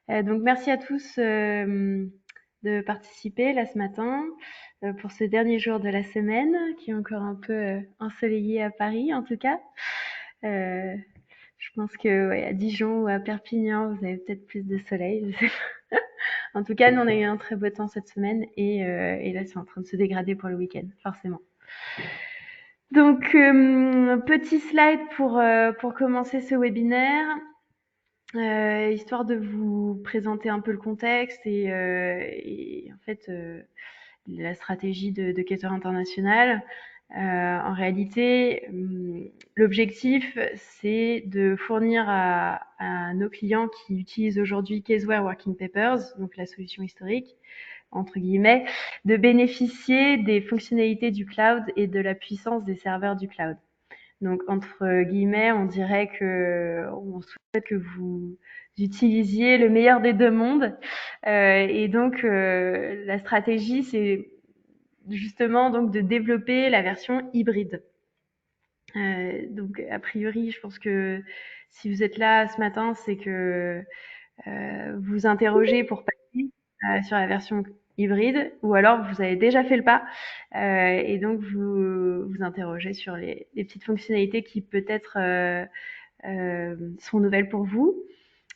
Donc merci à tous de participer là ce matin pour ce dernier jour de la semaine qui est encore un peu ensoleillé à Paris en tout cas. Euh, je pense que ouais, à Dijon ou à Perpignan vous avez peut-être plus de soleil. Je sais pas. En tout cas, nous on a eu un très beau temps cette semaine et là c'est en train de se dégrader pour le week-end forcément. Donc petit slide pour commencer ce webinaire. Histoire de vous présenter un peu le contexte et en fait la stratégie de Cater International. En réalité, l'objectif, c'est de fournir à nos clients qui utilisent aujourd'hui Caseware Working Papers, donc la solution historique, entre guillemets, de bénéficier des fonctionnalités du cloud et de la puissance des serveurs du cloud. Donc, entre guillemets, on dirait que on souhaite que vous utilisiez le meilleur des deux mondes. Et donc, la stratégie, c'est justement donc de développer la version hybride. Donc, a priori, je pense que si vous êtes là ce matin, c'est que vous interrogez pour passer sur la version hybride, ou alors vous avez déjà fait le pas et donc vous interrogez sur les petites fonctionnalités qui peut-être sont nouvelles pour vous.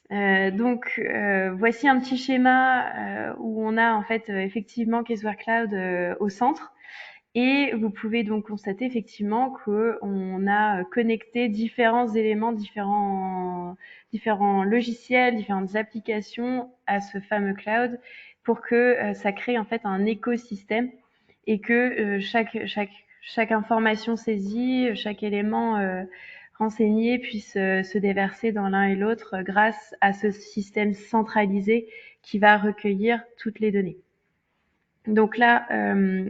Donc voici un petit schéma où on a en fait effectivement Caseware Cloud au centre. Et vous pouvez donc constater effectivement qu'on a connecté différents éléments, différents logiciels, différentes applications à ce fameux cloud pour que ça crée en fait un écosystème et que chaque information saisie, chaque élément renseigné puisse se déverser dans l'un et l'autre grâce à ce système centralisé qui va recueillir toutes les données. Donc là,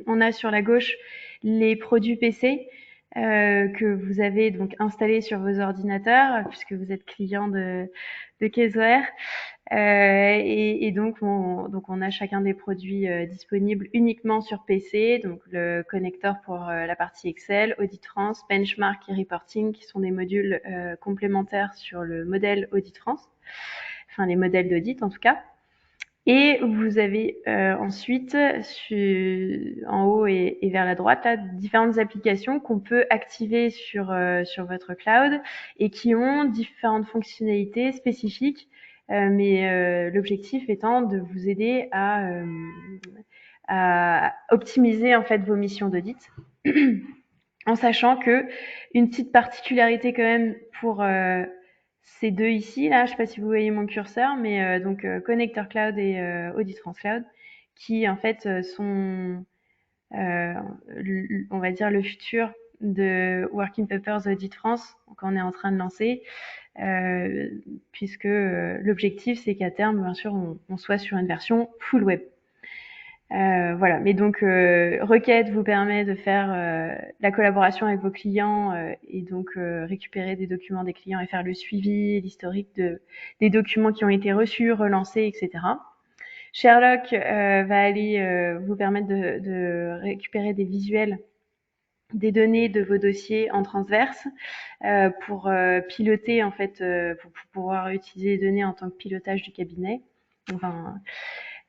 on a sur la gauche les produits PC que vous avez donc installés sur vos ordinateurs puisque vous êtes client de Caseware. Et donc, on a chacun des produits disponibles uniquement sur PC, donc le connecteur pour la partie Excel, Audit France, Benchmark et Reporting, qui sont des modules complémentaires sur le modèle Audit France, enfin les modèles d'audit en tout cas. Et vous avez ensuite en haut et vers la droite là, différentes applications qu'on peut activer sur votre cloud et qui ont différentes fonctionnalités spécifiques, mais l'objectif étant de vous aider à optimiser en fait vos missions d'audit, en sachant que une petite particularité quand même pour ces deux ici, là, je ne sais pas si vous voyez mon curseur, mais donc Connector Cloud et Audit France Cloud, qui en fait sont, on va dire, le futur de Working Papers Audit France qu'on est en train de lancer, puisque l'objectif c'est qu'à terme, bien sûr, on soit sur une version full web. Voilà, mais donc Requête vous permet de faire la collaboration avec vos clients et donc récupérer des documents des clients et faire le suivi, l'historique des documents qui ont été reçus, relancés, etc. Sherlock va aller vous permettre de récupérer des visuels des données de vos dossiers en transverse pour piloter en fait, pour pouvoir utiliser les données en tant que pilotage du cabinet. Enfin,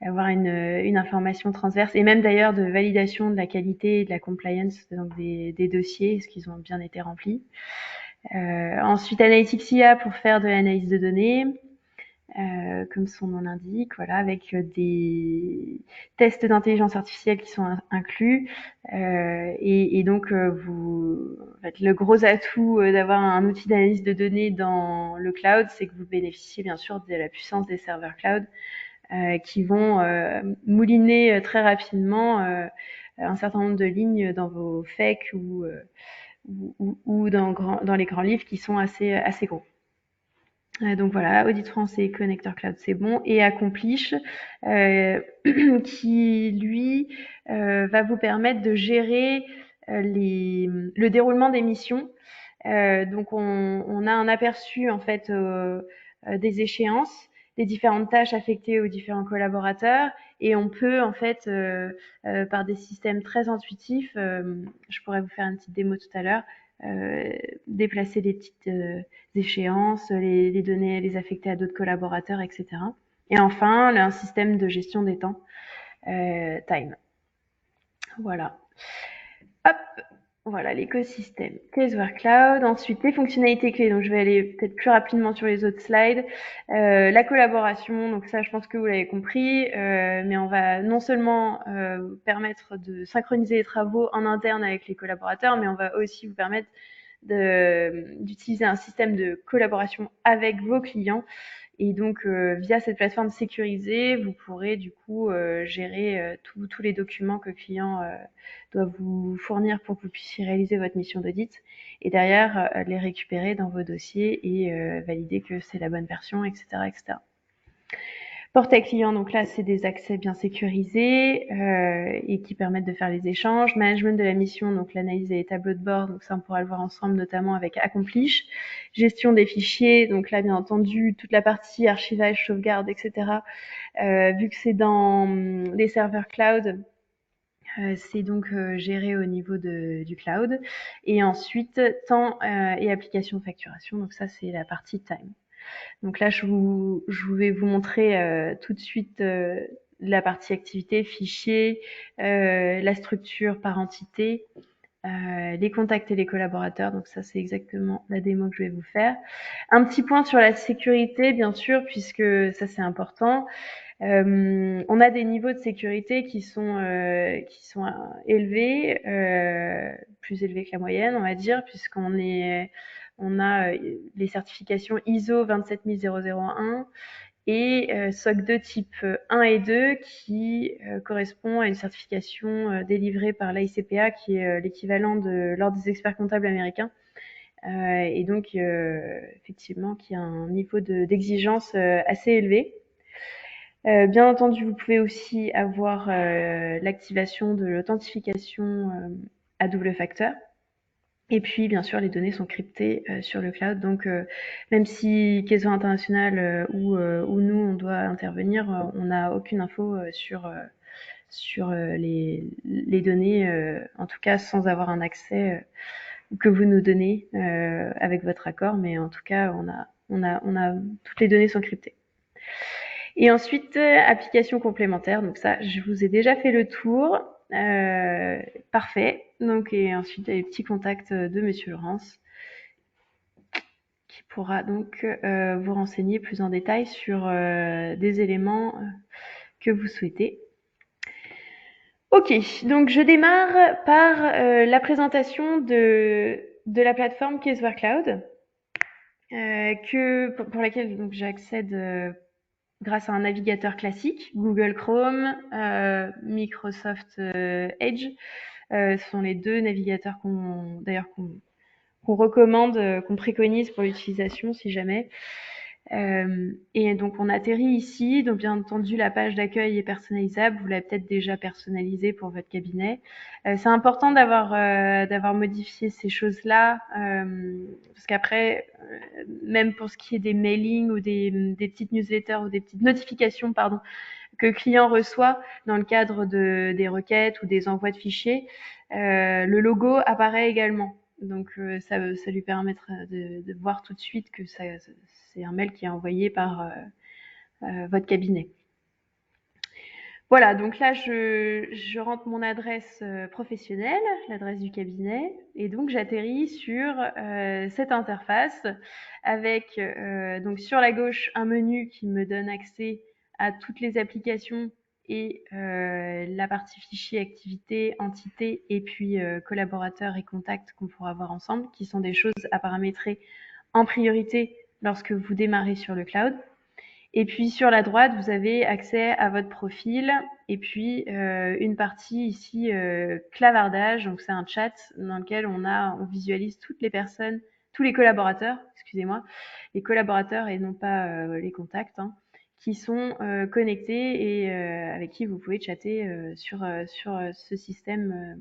avoir une information transverse et même d'ailleurs de validation de la qualité et de la compliance donc des dossiers, est-ce qu'ils ont bien été remplis. Ensuite, Analytics IA pour faire de l'analyse de données, comme son nom l'indique, voilà, avec des tests d'intelligence artificielle qui sont inclus. Et donc, en fait, le gros atout d'avoir un outil d'analyse de données dans le cloud, c'est que vous bénéficiez bien sûr de la puissance des serveurs cloud qui vont mouliner très rapidement un certain nombre de lignes dans vos FEC ou dans les grands livres qui sont assez gros. Donc voilà, Audit France et Connector Cloud, c'est bon. Et Accomplish, qui lui va vous permettre de gérer le déroulement des missions. Donc on a un aperçu en fait des échéances, des différentes tâches affectées aux différents collaborateurs, et on peut en fait par des systèmes très intuitifs, je pourrais vous faire une petite démo tout à l'heure, déplacer des petites échéances, les donner, les affecter à d'autres collaborateurs, etc. Et enfin, un système de gestion des temps, Time. Voilà. Hop, voilà l'écosystème Caseware Cloud. Ensuite, les fonctionnalités clés. Donc, je vais aller peut-être plus rapidement sur les autres slides. La collaboration. Donc, ça, je pense que vous l'avez compris. Mais on va non seulement permettre de synchroniser les travaux en interne avec les collaborateurs, mais on va aussi vous permettre d'utiliser un système de collaboration avec vos clients. Et donc, via cette plateforme sécurisée, vous pourrez du coup gérer tous les documents que le client doit vous fournir pour que vous puissiez réaliser votre mission d'audit. Et derrière, les récupérer dans vos dossiers et valider que c'est la bonne version, etc., etc. Portail client, donc là, c'est des accès bien sécurisés et qui permettent de faire les échanges. Management de la mission, donc l'analyse des tableaux de bord, donc ça, on pourra le voir ensemble, notamment avec Accomplish. Gestion des fichiers, donc là, bien entendu, toute la partie archivage, sauvegarde, etc. Vu que c'est dans les serveurs cloud, c'est donc géré au niveau du cloud. Et ensuite, temps et application de facturation, donc ça, c'est la partie time. Donc là, je vais vous montrer tout de suite la partie activité, fichier, la structure par entité, les contacts et les collaborateurs. Donc ça, c'est exactement la démo que je vais vous faire. Un petit point sur la sécurité, bien sûr, puisque ça, c'est important. On a des niveaux de sécurité qui sont élevés, plus élevés que la moyenne, on va dire, on a les certifications ISO 27001 et SOC 2 type 1 et 2 qui correspond à une certification délivrée par l'AICPA qui est l'équivalent de l'ordre des experts comptables américains. Et donc effectivement qui a un niveau d'exigence assez élevé. Bien entendu, vous pouvez aussi avoir l'activation de l'authentification à double facteur. Et puis, bien sûr, les données sont cryptées sur le cloud. Donc, même si Caseware International ou nous, on doit intervenir, on n'a aucune info sur les données, en tout cas sans avoir un accès que vous nous donnez avec votre accord. Mais en tout cas, toutes les données sont cryptées. Et ensuite, application complémentaire. Donc ça, je vous ai déjà fait le tour. Parfait. Donc, et ensuite, les petits contacts de Monsieur Laurence qui pourra donc vous renseigner plus en détail sur des éléments que vous souhaitez. Ok, donc je démarre par la présentation de la plateforme Caseware Cloud, pour laquelle donc j'accède grâce à un navigateur classique, Google Chrome, Microsoft Edge. Ce sont les deux navigateurs qu'on recommande, qu'on préconise pour l'utilisation si jamais. Et donc on atterrit ici, donc bien entendu la page d'accueil est personnalisable, vous l'avez peut-être déjà personnalisée pour votre cabinet. C'est important d'avoir modifié ces choses-là, parce qu'après, même pour ce qui est des mailings ou des petites newsletters ou des petites notifications, pardon, que le client reçoit dans le cadre des requêtes ou des envois de fichiers, le logo apparaît également. Donc ça lui permettra de voir tout de suite que c'est un mail qui est envoyé par votre cabinet. Voilà, donc là je rentre mon adresse professionnelle, l'adresse du cabinet, et donc j'atterris sur cette interface avec donc sur la gauche un menu qui me donne accès à toutes les applications et la partie fichier, activité, entité et puis collaborateurs et contacts qu'on pourra voir ensemble, qui sont des choses à paramétrer en priorité lorsque vous démarrez sur le cloud. Et puis sur la droite, vous avez accès à votre profil et puis une partie ici clavardage, donc c'est un chat dans lequel on visualise toutes les personnes, tous les collaborateurs, excusez-moi, les collaborateurs et non pas les contacts, hein, qui sont connectés et avec qui vous pouvez chatter sur ce système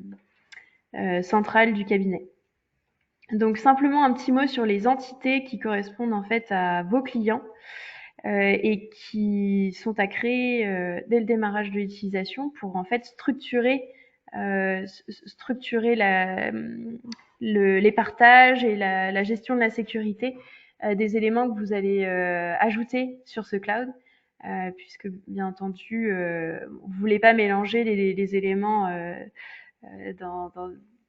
central du cabinet. Donc simplement un petit mot sur les entités qui correspondent en fait à vos clients et qui sont à créer dès le démarrage de l'utilisation pour en fait structurer les partages et la gestion de la sécurité des éléments que vous allez ajouter sur ce cloud. puisque bien entendu, vous voulez pas mélanger les éléments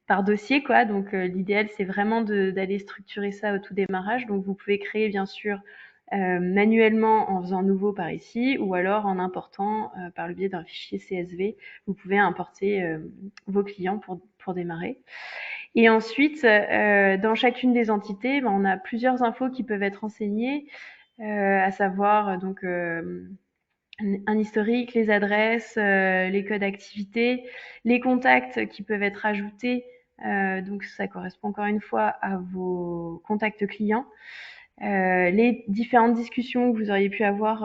par dossier, quoi. Donc, l'idéal, c'est vraiment d'aller structurer ça au tout démarrage. Donc, vous pouvez créer, bien sûr, manuellement en faisant nouveau par ici, ou alors en important par le biais d'un fichier CSV. Vous pouvez importer vos clients pour démarrer. Et ensuite, dans chacune des entités, on a plusieurs infos qui peuvent être renseignées, à savoir donc un historique, les adresses, les codes activités, les contacts qui peuvent être ajoutés. Donc ça correspond encore une fois à vos contacts clients. Les différentes discussions que vous auriez pu avoir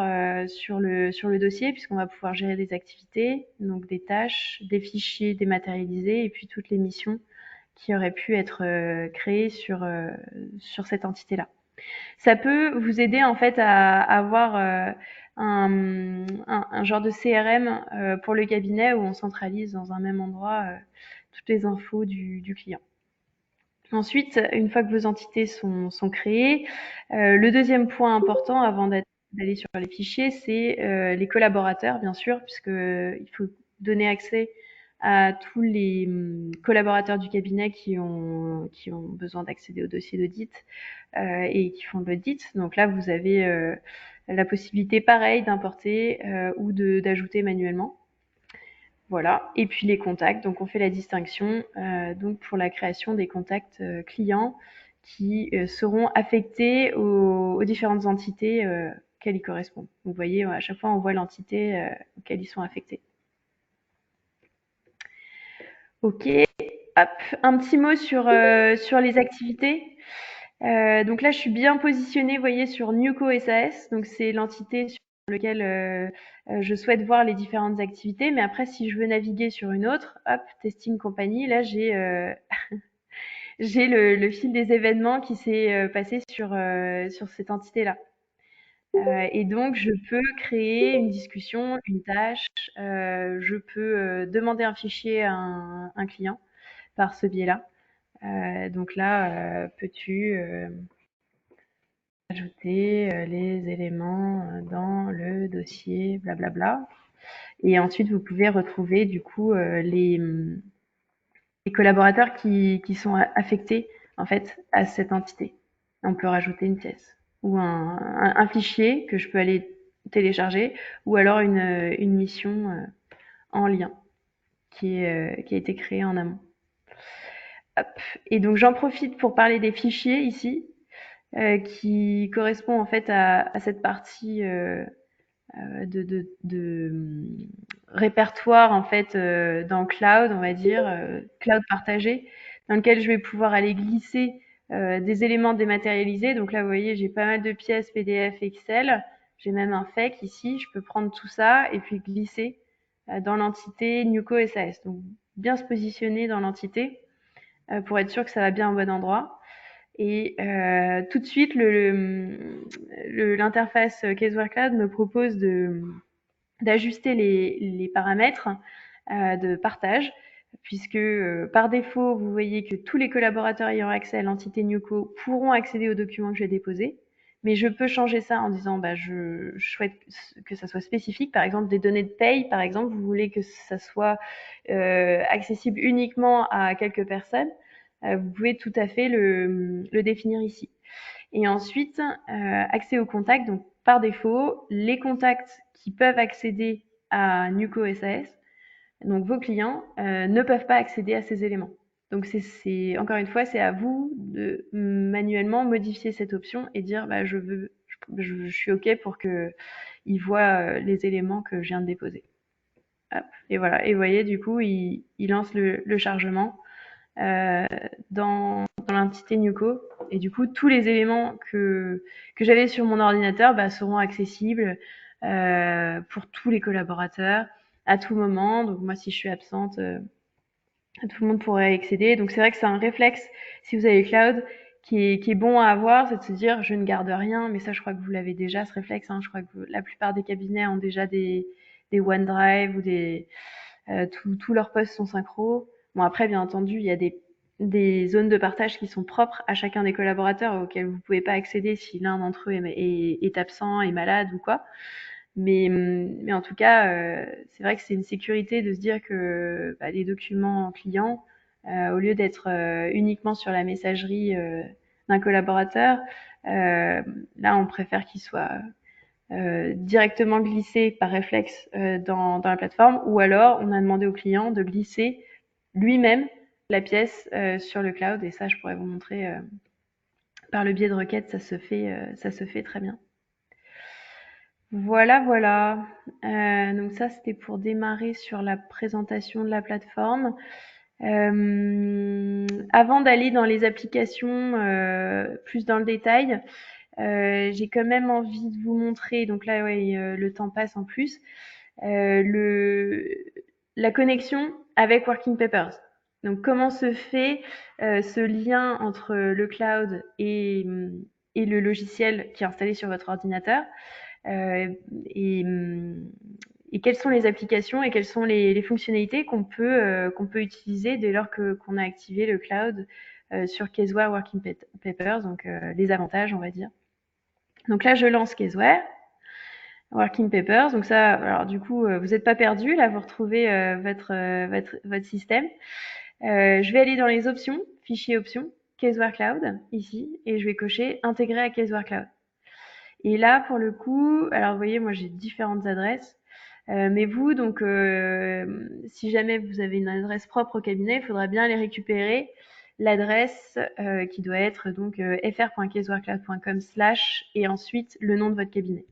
sur le dossier, puisqu'on va pouvoir gérer des activités, donc des tâches, des fichiers dématérialisés et puis toutes les missions qui auraient pu être créées sur cette entité-là. Ça peut vous aider en fait à avoir un genre de CRM pour le cabinet où on centralise dans un même endroit toutes les infos du client. Ensuite, une fois que vos entités sont créées, le deuxième point important avant d'aller sur les fichiers, c'est les collaborateurs, bien sûr, puisqu'il faut donner accès à tous les collaborateurs du cabinet qui ont besoin d'accéder au dossier d'audit et qui font de l'audit. Donc là, vous avez la possibilité, pareil, d'importer ou d'ajouter manuellement. Voilà. Et puis les contacts. Donc on fait la distinction donc pour la création des contacts clients qui seront affectés aux différentes entités auxquelles ils correspondent. Vous voyez, à chaque fois, on voit l'entité auquel ils sont affectés. Ok. Hop. Un petit mot sur les activités. Donc là, je suis bien positionnée, vous voyez, sur Newco SAS. Donc c'est l'entité sur laquelle je souhaite voir les différentes activités. Mais après, si je veux naviguer sur une autre, hop, Testing Company, là, j'ai le fil des événements qui s'est passé sur cette entité-là. Et donc, je peux créer une discussion, une tâche. Je peux demander un fichier à un client par ce biais-là. Donc là, peux-tu ajouter les éléments dans le dossier, blablabla. Et ensuite, vous pouvez retrouver du coup les collaborateurs qui sont affectés en fait à cette entité. On peut rajouter une pièce ou un fichier que je peux aller télécharger ou alors une mission en lien qui a été créée en amont. Hop. Et donc j'en profite pour parler des fichiers ici qui correspond en fait à cette partie de répertoire en fait dans cloud, on va dire, cloud partagé, dans lequel je vais pouvoir aller glisser des éléments dématérialisés. Donc là, vous voyez, j'ai pas mal de pièces PDF, Excel. J'ai même un FAQ ici. Je peux prendre tout ça et puis glisser dans l'entité Newco SAS. Donc bien se positionner dans l'entité pour être sûr que ça va bien au bon endroit. Et tout de suite, l'interface Caseware Cloud me propose d'ajuster les paramètres de partage, puisque par défaut, vous voyez que tous les collaborateurs ayant accès à l'entité Newco pourront accéder aux documents que j'ai déposés. Mais je peux changer ça en disant je souhaite que ça soit spécifique. Par exemple, des données de paye, par exemple, vous voulez que ça soit accessible uniquement à quelques personnes. Vous pouvez tout à fait le définir ici. Et ensuite, accès aux contacts. Donc, par défaut, les contacts qui peuvent accéder à Newco SAS, donc vos clients, ne peuvent pas accéder à ces éléments. Donc, encore une fois, c'est à vous de manuellement modifier cette option et dire je suis OK pour qu'ils voient les éléments que je viens de déposer. Hop, et voilà. Et vous voyez, du coup, il lance le chargement dans l'entité Newco. Et du coup, tous les éléments que j'avais sur mon ordinateur seront accessibles pour tous les collaborateurs à tout moment. Donc moi, si je suis absente, tout le monde pourrait accéder. Donc c'est vrai que c'est un réflexe, si vous avez le cloud, qui est bon à avoir, c'est de se dire je ne garde rien. Mais ça, je crois que vous l'avez déjà, ce réflexe. Je crois que la plupart des cabinets ont déjà des OneDrive ou tous leurs posts sont synchro. Bon, après, bien entendu, il y a des zones de partage qui sont propres à chacun des collaborateurs auxquelles vous pouvez pas accéder si l'un d'entre eux est absent, est malade ou quoi. Mais en tout cas, c'est vrai que c'est une sécurité de se dire que les documents clients, au lieu d'être uniquement sur la messagerie d'un collaborateur, là, on préfère qu'ils soient directement glissés par réflexe dans la plateforme, ou alors on a demandé au client de glisser lui-même la pièce sur le cloud, et ça, je pourrais vous montrer par le biais de requêtes, ça se fait très bien. Voilà, voilà. Donc ça, c'était pour démarrer sur la présentation de la plateforme. Avant d'aller dans les applications plus dans le détail, j'ai quand même envie de vous montrer, donc là, ouais, le temps passe en plus, le, la connexion avec Working Papers. Donc comment se fait ce lien entre le cloud et le logiciel qui est installé sur votre ordinateur. Euh, et, et quelles sont les applications et quelles sont les fonctionnalités qu'on peut utiliser dès lors qu'on a activé le cloud sur Caseware Working Papers, donc les avantages, on va dire. Donc là, je lance Caseware Working Papers. Donc ça, alors du coup, vous n'êtes pas perdu. Là, vous retrouvez votre système. Je vais aller dans les options, fichier options, Caseware Cloud, ici, et je vais cocher intégrer à Caseware Cloud. Et là, pour le coup, alors vous voyez, moi j'ai différentes adresses. Mais vous, donc, si jamais vous avez une adresse propre au cabinet, il faudra bien aller récupérer l'adresse qui doit être donc fr.casewarecloud.com/ et ensuite le nom de votre cabinet.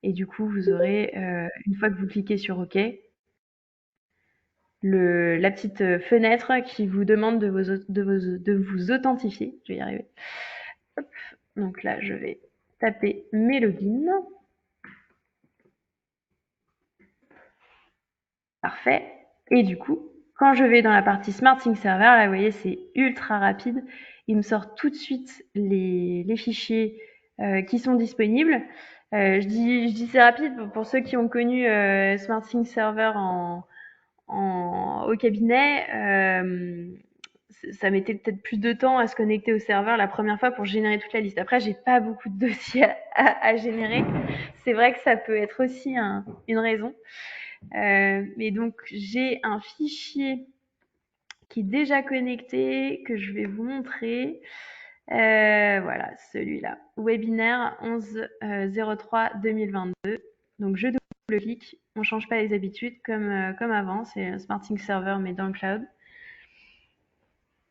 Et du coup, vous aurez, une fois que vous cliquez sur OK, la petite fenêtre qui vous demande de vous authentifier. Je vais y arriver. Hop. Donc là, je vais taper mes logins. Parfait. Et du coup, quand je vais dans la partie SmartSync Server, là, vous voyez, c'est ultra rapide. Il me sort tout de suite les fichiers qui sont disponibles. Je dis c'est rapide pour ceux qui ont connu SmartSync Server au cabinet. Ça mettait peut-être plus de temps à se connecter au serveur la première fois pour générer toute la liste. Après, j'ai pas beaucoup de dossiers à générer. C'est vrai que ça peut être aussi une raison. Mais donc, j'ai un fichier qui est déjà connecté, que je vais vous montrer. Voilà, celui-là. Webinaire 11-03-2022. Donc, je double-clique. On ne change pas les habitudes comme avant. C'est un SmartSync Server, mais dans le cloud.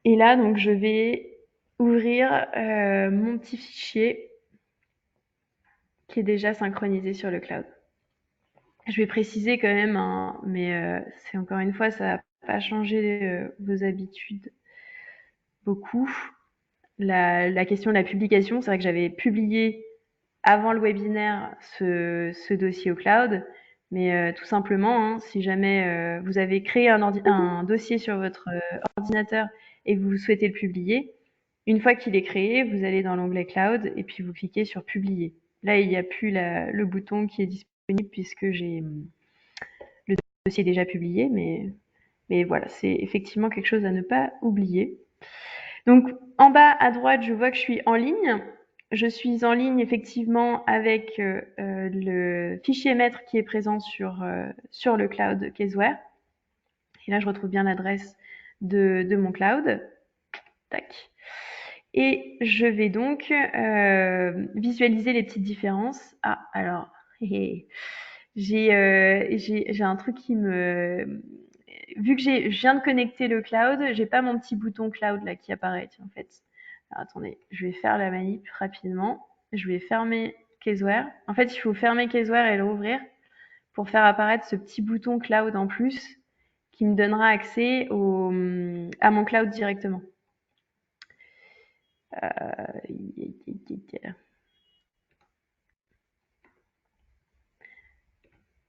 Et là, donc, je vais ouvrir mon petit fichier qui est déjà synchronisé sur le cloud. Je vais préciser quand même, hein, mais c'est encore une fois, ça n'a pas changé vos habitudes beaucoup. La question de la publication, c'est vrai que j'avais publié avant le webinaire ce dossier au cloud, mais tout simplement, hein, si jamais vous avez créé un dossier sur votre ordinateur et que vous souhaitez le publier, une fois qu'il est créé, vous allez dans l'onglet cloud et puis vous cliquez sur publier. Là, il n'y a plus le bouton qui est disponible puisque le dossier est déjà publié, mais voilà, c'est effectivement quelque chose à ne pas oublier. Donc, en bas à droite, je vois que je suis en ligne. Je suis en ligne effectivement avec le fichier maître qui est présent sur le cloud Caseware. Et là, je retrouve bien l'adresse de mon cloud. Tac. Et je vais donc visualiser les petites différences. Ah, alors, j'ai un truc qui me... Vu que je viens de connecter le cloud, j'ai pas mon petit bouton cloud là qui apparaît en fait. Alors, attendez, je vais faire la manip rapidement. Je vais fermer Caseware. En fait, il faut fermer Caseware et le rouvrir pour faire apparaître ce petit bouton cloud en plus qui me donnera accès à mon cloud directement.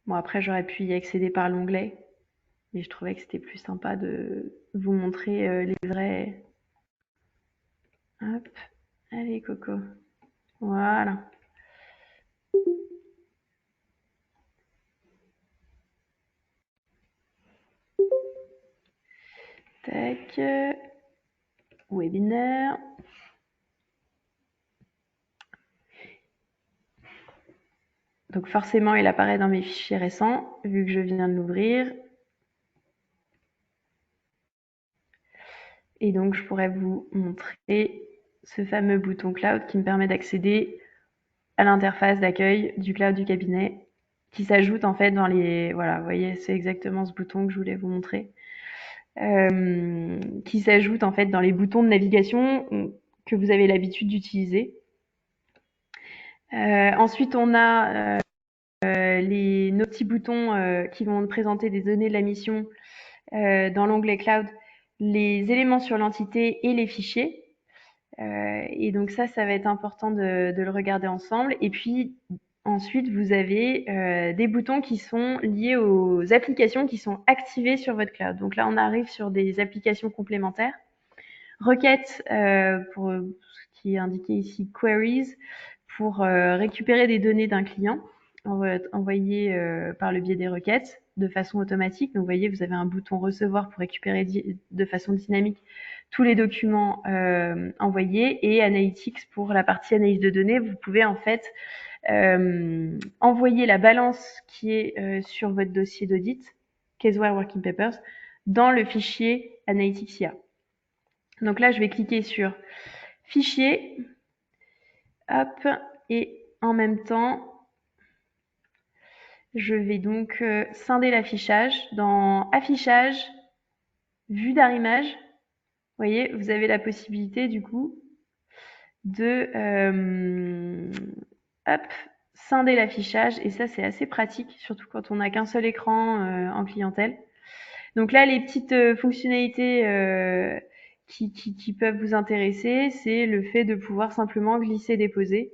Bon, après, j'aurais pu y accéder par l'onglet, mais je trouvais que c'était plus sympa de vous montrer les vrais. Hop, allez, Coco. Voilà. Tac. Webinaire. Donc forcément, il apparaît dans mes fichiers récents, vu que je viens de l'ouvrir. Et donc, je pourrais vous montrer ce fameux bouton Cloud qui me permet d'accéder à l'interface d'accueil du cloud du cabinet, qui s'ajoute en fait dans les... Voilà, vous voyez, c'est exactement ce bouton que je voulais vous montrer. Qui s'ajoute en fait dans les boutons de navigation que vous avez l'habitude d'utiliser. Ensuite, on a nos petits boutons qui vont présenter des données de la mission dans l'onglet Cloud, les éléments sur l'entité et les fichiers. Et donc ça va être important de le regarder ensemble. Et puis ensuite, vous avez des boutons qui sont liés aux applications qui sont activées sur votre cloud. Donc là, on arrive sur des applications complémentaires. Requêtes pour ce qui est indiqué ici, queries, pour récupérer des données d'un client envoyées par le biais des requêtes de façon automatique. Donc vous voyez, vous avez un bouton recevoir pour récupérer de façon dynamique tous les documents envoyés, et Analytics pour la partie analyse de données. Vous pouvez en fait envoyer la balance qui est sur votre dossier d'audit, Caseware Working Papers, dans le fichier Analytics IA. Donc là, je vais cliquer sur Fichier, hop, et en même temps, je vais donc scinder l'affichage. Dans Affichage, Vue d'arrimage, vous voyez, vous avez la possibilité du coup de scinder l'affichage, et ça c'est assez pratique, surtout quand on n'a qu'un seul écran en clientèle. Donc là, les petites fonctionnalités qui peuvent vous intéresser, c'est le fait de pouvoir simplement glisser-déposer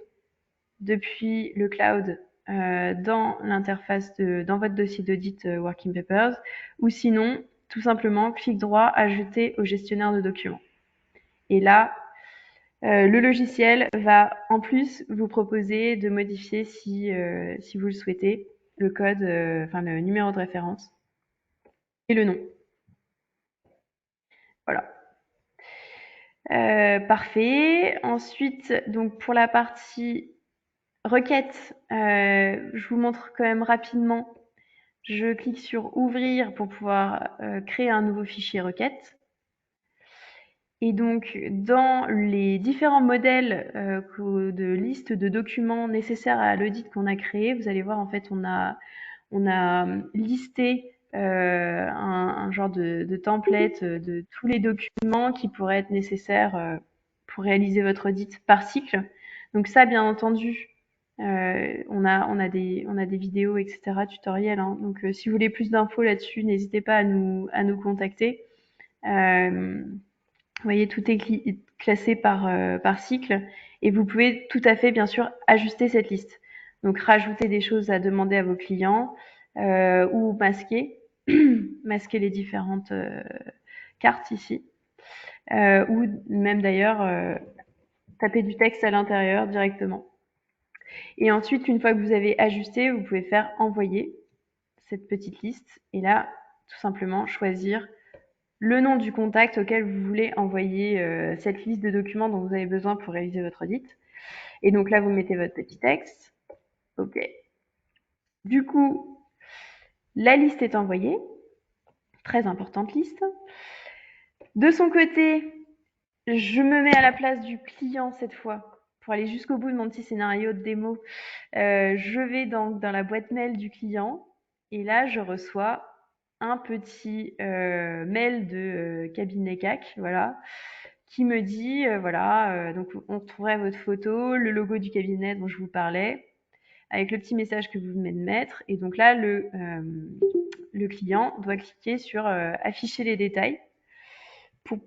depuis le cloud dans l'interface dans votre dossier d'audit Working Papers, ou sinon, tout simplement, clic droit, ajouter au gestionnaire de documents. Et là, le logiciel va en plus vous proposer de modifier, si vous le souhaitez, le code, le numéro de référence et le nom. Voilà. Parfait. Ensuite, donc pour la partie requête, je vous montre quand même rapidement. Je clique sur ouvrir pour pouvoir créer un nouveau fichier requête. Et donc, dans les différents modèles de liste de documents nécessaires à l'audit qu'on a créé, vous allez voir, en fait, on a listé un genre de template de tous les documents qui pourraient être nécessaires pour réaliser votre audit par cycle. Donc ça, bien entendu, on a des vidéos, etc., tutoriels. Hein. Donc si vous voulez plus d'infos là-dessus, n'hésitez pas à nous contacter. Vous voyez, tout est classé par cycle, et vous pouvez tout à fait, bien sûr, ajuster cette liste. Donc, rajouter des choses à demander à vos clients ou masquer, masquer les différentes cartes ici, ou même d'ailleurs taper du texte à l'intérieur directement. Et ensuite, une fois que vous avez ajusté, vous pouvez faire envoyer cette petite liste, et là, tout simplement, choisir le nom du contact auquel vous voulez envoyer cette liste de documents dont vous avez besoin pour réaliser votre audit. Et donc là, vous mettez votre petit texte. OK. Du coup, la liste est envoyée. Très importante liste. De son côté, je me mets à la place du client cette fois. Pour aller jusqu'au bout de mon petit scénario de démo, je vais dans la boîte mail du client, et là, je reçois un petit mail de cabinet CAC, voilà, qui me dit, donc on retrouverait votre photo, le logo du cabinet dont je vous parlais, avec le petit message que vous venez de mettre. Et donc là, le client doit cliquer sur afficher les détails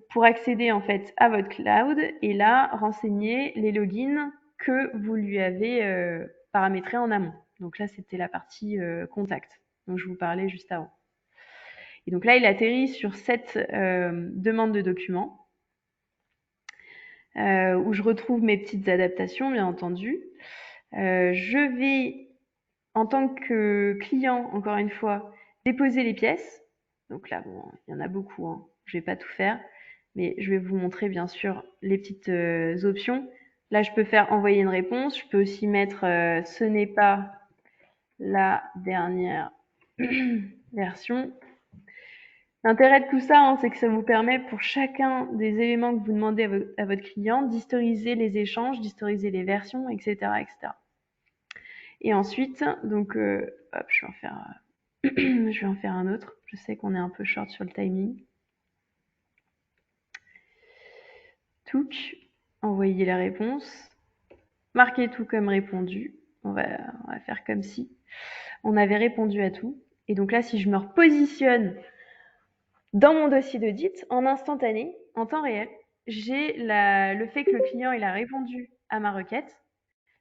pour accéder en fait à votre cloud, et là, renseigner les logins que vous lui avez paramétrés en amont. Donc là, c'était la partie contact dont je vous parlais juste avant. Et donc là, il atterrit sur cette demande de documents. Où je retrouve mes petites adaptations, bien entendu. Je vais, en tant que client, encore une fois, déposer les pièces. Donc là, bon, il y en a beaucoup, hein. Je vais pas tout faire, mais je vais vous montrer, bien sûr, les petites options. Là, je peux faire envoyer une réponse. Je peux aussi mettre ce n'est pas la dernière version. L'intérêt de tout ça, hein, c'est que ça vous permet pour chacun des éléments que vous demandez à votre client d'historiser les échanges, d'historiser les versions, etc., etc. Et ensuite, donc, hop, je vais en faire un autre. Je sais qu'on est un peu short sur le timing. Touc, envoyer la réponse. Marquer tout comme répondu. On va faire comme si on avait répondu à tout. Et donc là, si je me repositionne dans mon dossier d'audit, en instantané, en temps réel, j'ai le fait que le client il a répondu à ma requête.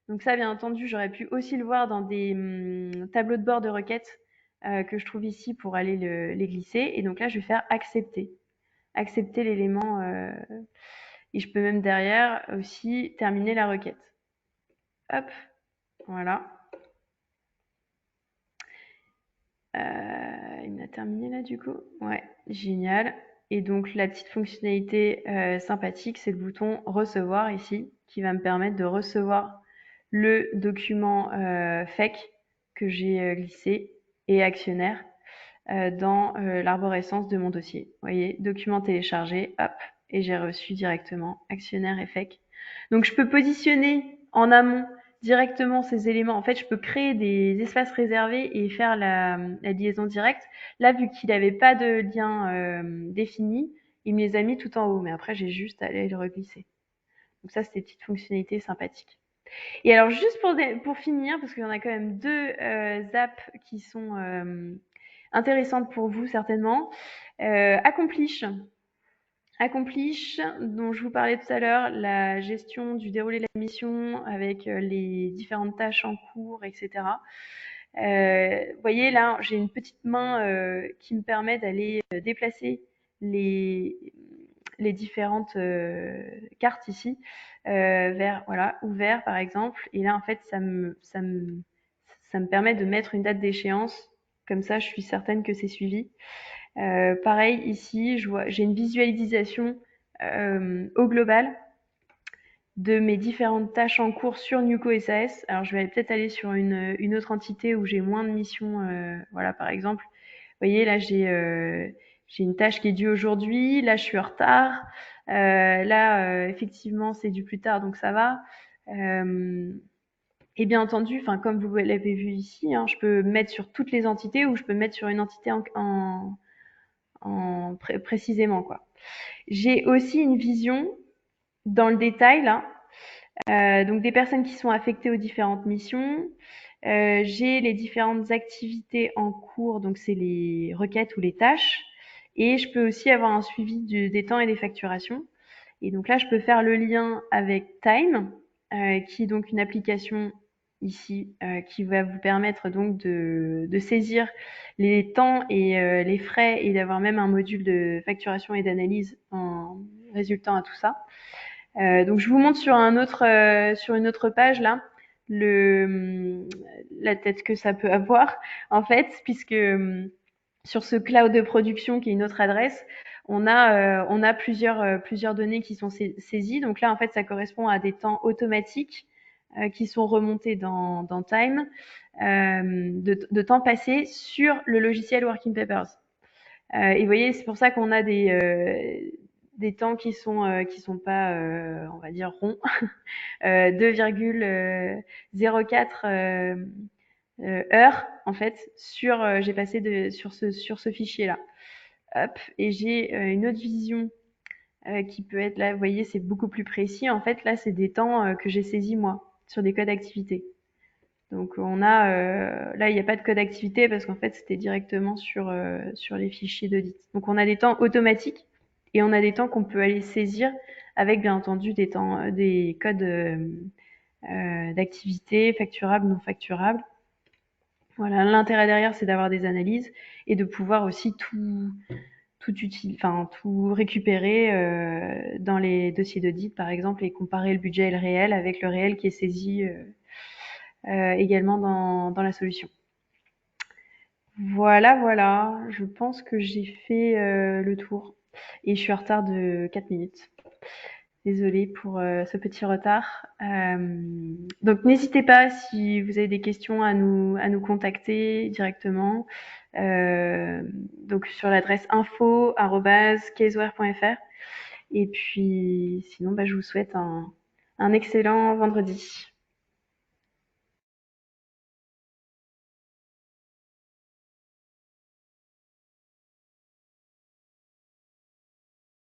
Donc ça, bien entendu, j'aurais pu aussi le voir dans des tableaux de bord de requêtes que je trouve ici pour aller les glisser. Et donc là, je vais faire accepter. Accepter l'élément. Et je peux même derrière aussi terminer la requête. Hop, voilà. Il m'a terminé là du coup. Ouais, génial. Et donc la petite fonctionnalité sympathique, c'est le bouton recevoir ici, qui va me permettre de recevoir le document FEC que j'ai glissé et actionnaire dans l'arborescence de mon dossier. Vous voyez, document téléchargé, hop, et j'ai reçu directement actionnaire et FEC. Donc je peux positionner en amont directement ces éléments. En fait, je peux créer des espaces réservés et faire la liaison directe. Là, vu qu'il n'avait pas de lien défini, il me les a mis tout en haut. Mais après, j'ai juste à aller le reglisser. Donc ça, c'est des petites fonctionnalités sympathiques. Et alors, juste pour finir, parce qu'il y en a quand même deux apps qui sont intéressantes pour vous, certainement. Accomplish. Accomplish, dont je vous parlais tout à l'heure, la gestion du déroulé de la mission avec les différentes tâches en cours, etc. Vous voyez là, j'ai une petite main qui me permet d'aller déplacer les, les différentes cartes ici vers voilà ouvert par exemple. Et là en fait ça me permet de mettre une date d'échéance. Comme ça, je suis certaine que c'est suivi. Pareil ici, j'ai une visualisation au global de mes différentes tâches en cours sur Nuco SAS. Alors je vais peut-être aller sur une autre entité où j'ai moins de missions. Voilà, par exemple, vous voyez là j'ai une tâche qui est due aujourd'hui. Là je suis en retard. Là effectivement c'est du plus tard donc ça va. Et bien entendu, enfin comme vous l'avez vu ici, hein, je peux mettre sur toutes les entités ou je peux mettre sur une entité précisément quoi. J'ai aussi une vision dans le détail là, donc des personnes qui sont affectées aux différentes missions. J'ai les différentes activités en cours, donc c'est les requêtes ou les tâches. Et je peux aussi avoir un suivi des temps et des facturations. Et donc là, je peux faire le lien avec Time, qui est donc une application ici qui va vous permettre donc de saisir les temps et les frais et d'avoir même un module de facturation et d'analyse en résultant à tout ça. Donc je vous montre sur sur une autre page là la tête que ça peut avoir en fait, puisque sur ce cloud de production qui est une autre adresse, on a plusieurs données qui sont saisies. Donc là en fait ça correspond à des temps automatiques qui sont remontés dans Time de temps passé sur le logiciel Working Papers. Et vous voyez, c'est pour ça qu'on a des temps qui sont pas, on va dire ronds, 2,04 heures en fait j'ai passé sur ce fichier-là. Hop, et j'ai une autre vision qui peut être là. Vous voyez, c'est beaucoup plus précis. En fait, là, c'est des temps que j'ai saisis moi sur des codes d'activité. Donc on a là il n'y a pas de code d'activité parce qu'en fait c'était directement sur les fichiers d'audit. Donc on a des temps automatiques et on a des temps qu'on peut aller saisir avec bien entendu des codes d'activité facturables, non facturables. Voilà, l'intérêt derrière c'est d'avoir des analyses et de pouvoir aussi tout récupérer dans les dossiers d'audit par exemple et comparer le budget et le réel avec le réel qui est saisi également dans la solution. Voilà, voilà, je pense que j'ai fait le tour et je suis en retard de 4 minutes. Désolée pour ce petit retard. Donc n'hésitez pas si vous avez des questions à nous contacter directement. Donc sur l'adresse info@caseware.fr. Et puis sinon, bah, je vous souhaite un excellent vendredi.